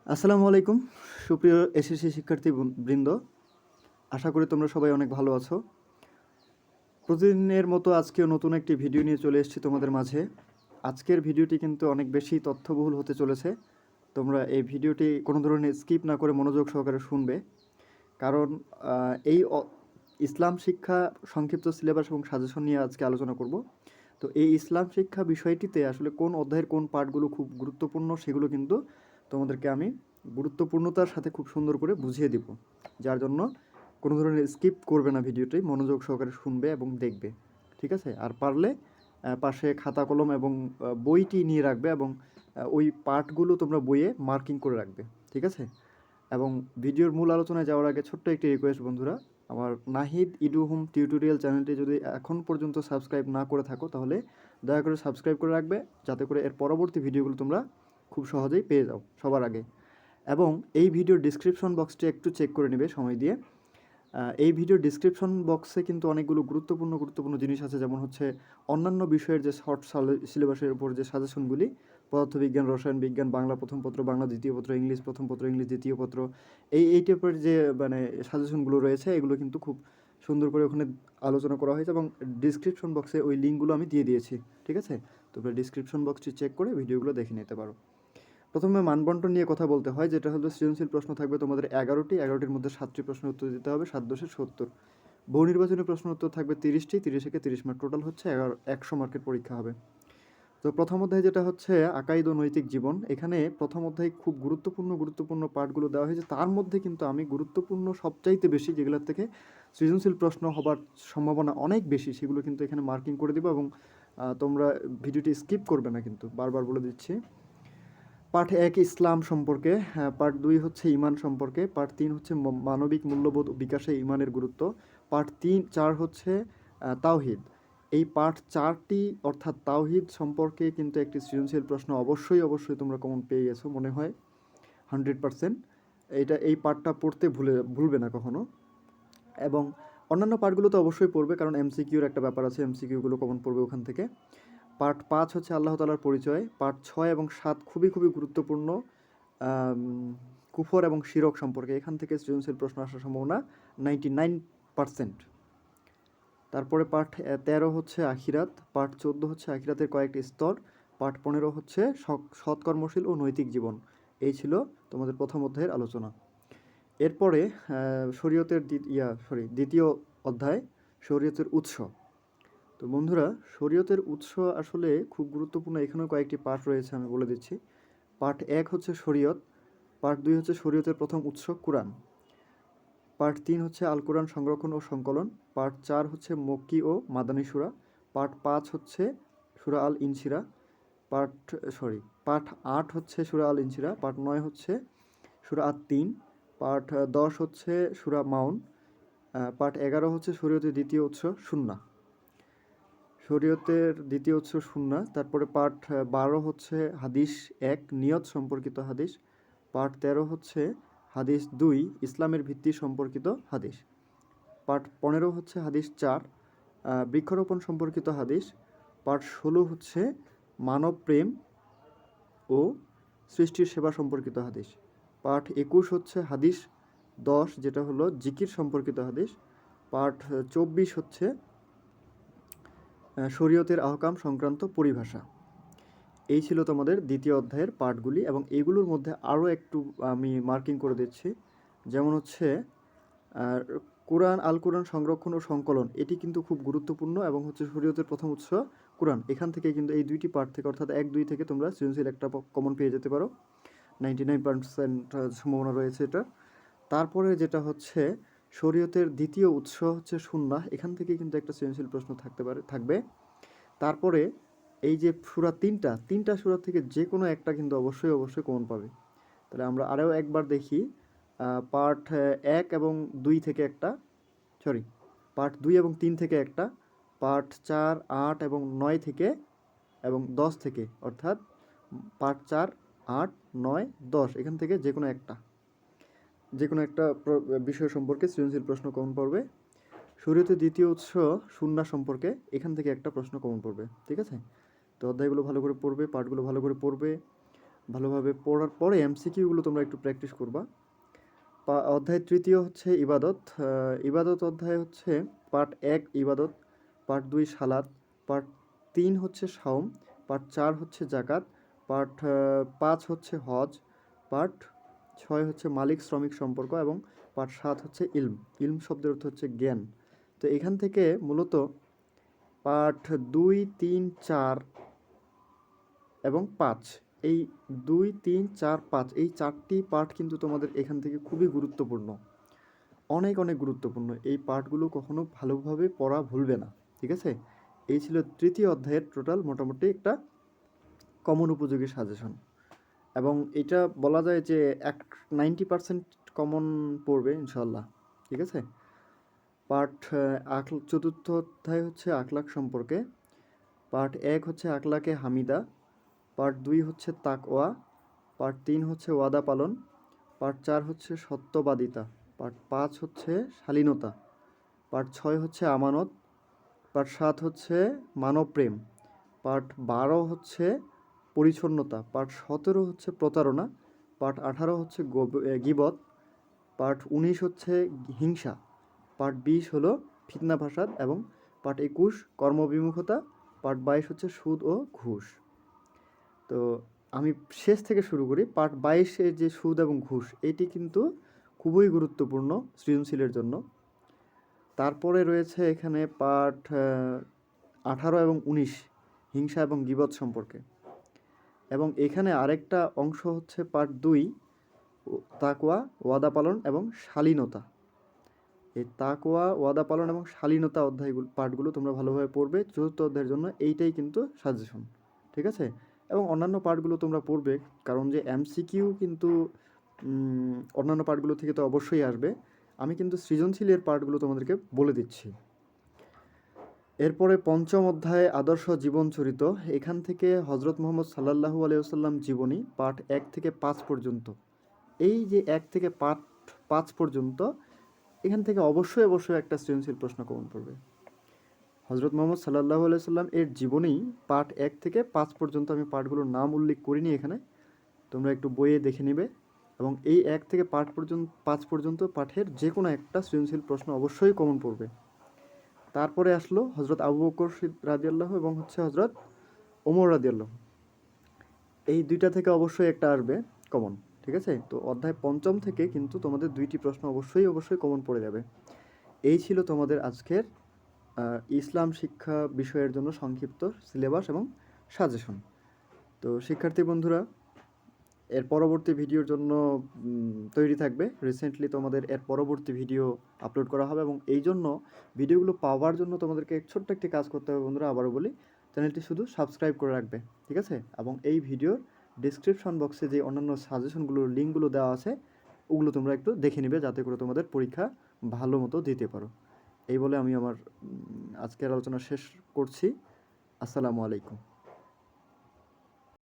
আসসালামু আলাইকুম সুপ্রিয় এসএসসি শিক্ষার্থী বৃন্দ, আশা করি তোমরা সবাই অনেক ভালো আছো। প্রতিদিনের মতো আজকেও নতুন একটি ভিডিও নিয়ে চলে এসেছি তোমাদের মাঝে। আজকের ভিডিওটি কিন্তু অনেক বেশি তথ্যবহুল হতে চলেছে। তোমরা এই ভিডিওটি কোনো ধরনের স্কিপ না করে মনোযোগ সহকারে শুনবে, কারণ এই ইসলাম শিক্ষা সংক্ষিপ্ত সিলেবাস এবং সাজেশন নিয়ে আজকে আলোচনা করব। তো এই ইসলাম শিক্ষা বিষয়টিতে আসলে কোন অধ্যায়ের কোন পার্টগুলো খুব গুরুত্বপূর্ণ সেগুলো কিন্তু তোমাদেরকে আমি গুরুত্বপূর্ণতার সাথে খুব সুন্দর করে বুঝিয়ে দিব, যার জন্য কোনো ধরনের স্কিপ করবে না, ভিডিওটি মনোযোগ সহকারে শুনবে এবং দেখবে, ঠিক আছে? আর পারলে পাশে খাতা কলম এবং বইটি নিয়ে রাখবে এবং ওই পার্টগুলো তোমরা বইয়ে মার্কিং করে রাখবে, ঠিক আছে? এবং ভিডিওর মূল আলোচনায় যাওয়ার আগে ছোট্ট একটি রিকোয়েস্ট বন্ধুরা, আমার নাহিদ ইডু হোম টিউটোরিয়াল চ্যানেলটি যদি এখন পর্যন্ত সাবস্ক্রাইব না করে থাকো তাহলে দয়া করে সাবস্ক্রাইব করে রাখবে, যাতে করে এর পরবর্তী ভিডিওগুলো তোমরা খুব সহজেই পেয়ে যাও সবার আগে। এবং এই ভিডিওর ডিসক্রিপশন বক্সটি একটু চেক করে নেবে সময় দিয়ে। এই ভিডিওর ডিসক্রিপশন বক্সে কিন্তু অনেকগুলো গুরুত্বপূর্ণ জিনিস আছে, যেমন হচ্ছে অন্যান্য বিষয়ের যে শর্ট সিলেবাসের উপর যে সাজেশনগুলি, পদার্থবিজ্ঞান, রসায়ন বিজ্ঞান, বাংলা প্রথম পত্র, বাংলা দ্বিতীয় পত্র, ইংলিশ প্রথম পত্র, ইংলিশ দ্বিতীয় পত্র, এই টাইপের যে সাজেশনগুলো রয়েছে এগুলো কিন্তু খুব সুন্দর করে ওখানে আলোচনা করা হয়েছে এবং ডিসক্রিপশন বক্সে ওই লিঙ্কগুলো আমি দিয়ে দিয়েছি, ঠিক আছে? তোমরা ডিসক্রিপশন বক্সটি চেক করে ভিডিওগুলো দেখে নিতে পারো। প্রথমে মানবন্টন নিয়ে কথা বলতে হয়, যেটা হলো সৃজনশীল প্রশ্ন থাকবে তোমাদের 11টির মধ্যে 7টি প্রশ্নের উত্তর দিতে হবে, 7×10=70। বহু নির্বাচনী প্রশ্ন উত্তর থাকবে 30টি, 30 মার্ক, টোটাল হচ্ছে 100 মার্কের পরীক্ষা হবে। তো প্রথম অধ্যায় যেটা হচ্ছে আকাইদ ও নৈতিক জীবন, এখানে প্রথম অধ্যায় খুব গুরুত্বপূর্ণ পার্টগুলো দেওয়া হয়েছে। তার মধ্যে কিন্তু আমি গুরুত্বপূর্ণ সবচাইতে বেশি যেগুলোর থেকে সৃজনশীল প্রশ্ন হবার সম্ভাবনা অনেক বেশি সেগুলো কিন্তু এখানে মার্কিং করে দিব এবং তোমরা ভিডিওটি স্কিপ করবে না, কিন্তু বারবার বলে দিচ্ছি। পার্ট 1 ইসলাম সম্পর্কে, পার্ট 2 হচ্ছে ইমান সম্পর্কে, পার্ট 3 হচ্ছে মানবিক মূল্যবোধ বিকাশে ইমানের গুরুত্ব, পার্ট 4 হচ্ছে তাওহিদ। এই পার্ট 4টি অর্থাৎ তাওহিদ সম্পর্কে কিন্তু একটি সৃজনশীল প্রশ্ন অবশ্যই তোমরা কমন পেয়ে গেছো মনে হয় 100%। এই পার্টটা পড়তে ভুলবে না কখনো। এবং অন্যান্য পার্টগুলো তো অবশ্যই পড়বে, কারণ এমসিকিউর একটা ব্যাপার আছে, এমসিকিউগুলো কমন পড়বে ওখান থেকে। পার্ট 5 হচ্ছে আল্লাহ তাআলার পরিচয়, পার্ট 6 এবং 7 খুবই গুরুত্বপূর্ণ, কুফর এবং শিরক সম্পর্কে। এখান থেকে সৃজনশীল প্রশ্ন আসার সম্ভাবনা 99%। তারপরে পার্ট 13 হচ্ছে আখিরাত, পার্ট 14 হচ্ছে আখিরাতের কয়েকটি স্তর, পার্ট 15 হচ্ছে সৎকর্মশীল ও নৈতিক জীবন। এই ছিল তোমাদের প্রথম অধ্যায়ের আলোচনা। এরপরে শরীয়তের দ্বিতীয় অধ্যায়, শরীয়তের উৎস। তো বন্ধুরা, শরীয়তের উৎস আসলে খুব গুরুত্বপূর্ণ। এখানেও কয়েকটি পার্ট রয়েছে, আমি বলে দিচ্ছি। পার্ট 1 হচ্ছে শরীয়ত, পার্ট 2 হচ্ছে শরীয়তের প্রথম উৎস কুরআন, পার্ট 3 হচ্ছে আল কোরআন সংরক্ষণ ও সংকলন, পার্ট 4 হচ্ছে মক্কি ও মাদানী সূরা, পার্ট 5 হচ্ছে সূরা আল ইনশিরা, পার্ট 8 হচ্ছে সূরা আল ইনশিরা, পার্ট 9 হচ্ছে সূরা আত-তিন, পার্ট 10 হচ্ছে সূরা মাউন, পার্ট 11 হচ্ছে শরীয়তের দ্বিতীয় উৎস সুন্নাহ। তারপরে পার্ট 12 হচ্ছে হাদিস 1 নিয়ত সম্পর্কিত হাদিস, পার্ট 13 হচ্ছে হাদিস 2 ইসলামের ভিত্তি সম্পর্কিত হাদিস, পার্ট 15 হচ্ছে হাদিস 4 বৃক্ষরোপণ সম্পর্কিত হাদিস, পার্ট 16 হচ্ছে মানব প্রেম ও সৃষ্টির সেবা সম্পর্কিত হাদিস, পার্ট 21 হচ্ছে হাদিস 10 যেটা হলো জিকির সম্পর্কিত হাদিস, পার্ট 24 হচ্ছে শরীয়তের আহকাম সংক্রান্ত পরিভাষা। এই ছিল তোমাদের দ্বিতীয় অধ্যায়ের পার্টগুলি, এবং এইগুলোর মধ্যে আরও একটু আমি মার্কিং করে দিচ্ছি। যেমন হচ্ছে আল কোরআন সংরক্ষণ ও সংকলন, এটি কিন্তু খুব গুরুত্বপূর্ণ এবং হচ্ছে শরীয়তের প্রথম উৎস কোরআন। এখান থেকে কিন্তু এই দুইটি পার্ট থেকে অর্থাৎ 1-2 থেকে তোমরা সৃজনশীল একটা কমন পেয়ে যেতে পারো, 99% সম্ভাবনা রয়েছে এটা। তারপরে যেটা হচ্ছে শরীয়তের দ্বিতীয় উৎস হচ্ছে সুন্নাহ, এখান থেকে কিন্তু একটা সৃজনশীল প্রশ্ন থাকবে। তারপরে এই যে সূরা তিনটা সূরা থেকে যে কোনো একটা কিন্তু অবশ্যই কমন পাবে। তাহলে আমরা আরও একবার দেখি, পার্ট 1 এবং 2 থেকে একটা, পার্ট 2 এবং 3 থেকে একটা, পার্ট 4, 8 এবং 9 থেকে এবং 10 থেকে, অর্থাৎ পার্ট 4, 8, 9, 10 এখান থেকে যে কোনো একটা বিষয় সম্পর্কে সৃজনশীল প্রশ্ন কমন পড়বে। শরীয়তের দ্বিতীয় উৎস সুন্নাহ সম্পর্কে এখান থেকে একটা প্রশ্ন কমন পড়বে, ঠিক আছে? তো অধ্যায়গুলো ভালো করে পড়বে, পার্টগুলো ভালো করে পড়বে। ভালোভাবে পড়ার পরে এমসিকিউগুলো তোমরা একটু প্র্যাকটিস করবা। অধ্যায় তৃতীয় হচ্ছে ইবাদত। ইবাদত অধ্যায় হচ্ছে পার্ট 1 ইবাদত, পার্ট 2 সালাত, পার্ট 3 হচ্ছে সাওম, পার্ট 4 হচ্ছে জাকাত, পার্ট 5 হচ্ছে হজ, পার্ট 6 হচ্ছে মালিক শ্রমিক সম্পর্ক এবং পার্ট 7 হচ্ছে ইলম। ইলম শব্দের অর্থ হচ্ছে জ্ঞান। তো এখান থেকে মূলত পার্ট 2, 3, 4 এবং 5, এই 2, 3, 4, 5 এই 4টি পার্ট কিন্তু তোমাদের এখান থেকে খুবই গুরুত্বপূর্ণ, অনেক অনেক গুরুত্বপূর্ণ। এই পার্টগুলো কখনো ভালোভাবে পড়া ভুলবে না, ঠিক আছে? এই ছিল তৃতীয় অধ্যায়ের টোটাল মোটামুটি একটা কমন উপযোগী সাজেশন, এবং এটা বলা যায় যে 90% কমন পড়বে ইনশাল্লাহ, ঠিক আছে? পার্ট চতুর্থ অধ্যায় হচ্ছে আখলাক সম্পর্কে, পার্ট 1 হচ্ছে আখলাকে হামিদা, পার্ট 2 হচ্ছে তাকওয়া, পার্ট 3 হচ্ছে ওয়াদা পালন, পার্ট 4 হচ্ছে সত্যবাদিতা, পার্ট 5 হচ্ছে শালীনতা, পার্ট 6 হচ্ছে আমানত, পার্ট 7 হচ্ছে মানবপ্রেম, পার্ট 12 হচ্ছে পরিচ্ছন্নতা, পার্ট 17 হচ্ছে প্রতারণা, পার্ট 18 হচ্ছে গীবত, পার্ট 19 হচ্ছে হিংসা, পার্ট 20 হলো ফিতনা ফাসাদ এবং পার্ট 21 কর্মবিমুখতা, পার্ট 22 হচ্ছে সুদ ও ঘুষ। তো আমি শেষ থেকে শুরু করি। পার্ট 22-এর যে সুদ এবং ঘুষ, এটি কিন্তু খুবই গুরুত্বপূর্ণ সৃজনশীলের জন্য। তারপরে রয়েছে এখানে পার্ট 18 এবং 19 হিংসা এবং গীবত সম্পর্কে, এবং এখানে আরেকটা অংশ হচ্ছে পার্ট 2 তাকওয়া, ওয়াদা পালন এবং শালীনতা। এই তাকওয়া, ওয়াদা পালন এবং শালীনতা অধ্যায়গুলো পার্টগুলো তোমরা ভালোভাবে পড়বে। চতুর্থ অধ্যায়ের জন্য এইটাই কিন্তু সাজেশন, ঠিক আছে? এবং অন্যান্য পার্টগুলো তোমরা পড়বে, কারণ যে এমসিকিউ কিন্তু অন্যান্য পার্টগুলো থেকে তো অবশ্যই আসবে। আমি কিন্তু সৃজনশীলের পার্টগুলো তোমাদেরকে বলে দিচ্ছি। এরপরে পঞ্চম অধ্যায় আদর্শ জীবন চরিত। এখান থেকে হজরত মুহাম্মদ সাল্লাল্লাহু আলাইহি ওয়াসাল্লাম জীবনী পার্ট 1 থেকে 5 পর্যন্ত, এই যে 1 থেকে পার্ট 5 পর্যন্ত, এখান থেকে অবশ্যই অবশ্যই একটা সৃজনশীল প্রশ্ন কমন পড়বে। হজরত মুহাম্মদ সাল্লাল্লাহু আলাইহি ওয়াসাল্লাম এর জীবনী পার্ট 1 থেকে 5 পর্যন্ত, আমি পার্টগুলোর নাম উল্লেখ করিনি এখানে, তোমরা একটু বইয়ে দেখে নেবে, এবং এই 1 থেকে 5 পর্যন্ত পাঠের যে কোনো একটা সৃজনশীল প্রশ্ন অবশ্যই কমন পড়বে। তারপরে আসলো হজরত আবু বকর রাদিয়াল্লাহু এবং হচ্ছে হজরত ওমর রাদিয়াল্লাহু, এই দুইটা থেকে অবশ্যই একটা আসবে কমন, ঠিক আছে? তো অধ্যায় পঞ্চম থেকে কিন্তু তোমাদের 2টি প্রশ্ন অবশ্যই অবশ্যই কমন পড়ে যাবে। এই ছিল তোমাদের আজকের ইসলাম শিক্ষা বিষয়ের জন্য সংক্ষিপ্ত সিলেবাস এবং সাজেশন। তো শিক্ষার্থী বন্ধুরা, এর পরবর্তী ভিডিওর জন্য তৈরি থাকবে। রিসেন্টলি তোমাদের এর পরবর্তী ভিডিও আপলোড করা হবে, এবং এই জন্য ভিডিওগুলো পাওয়ার জন্য তোমাদেরকে ছোট্ট একটি কাজ করতে হবে বন্ধুরা। আবারও বলি, চ্যানেলটি শুধু সাবস্ক্রাইব করে রাখবে, ঠিক আছে? এবং এই ভিডিওর ডিসক্রিপশন বক্সে যে অন্যান্য সাজেশনগুলোর লিঙ্কগুলো দেওয়া আছে, ওগুলো তোমরা একটু দেখে নিবে, যাতে করে তোমাদের পরীক্ষা ভালো মতো দিতে পারো। এই বলে আমি আমার আজকের আলোচনা শেষ করছি। আসসালামু আলাইকুম।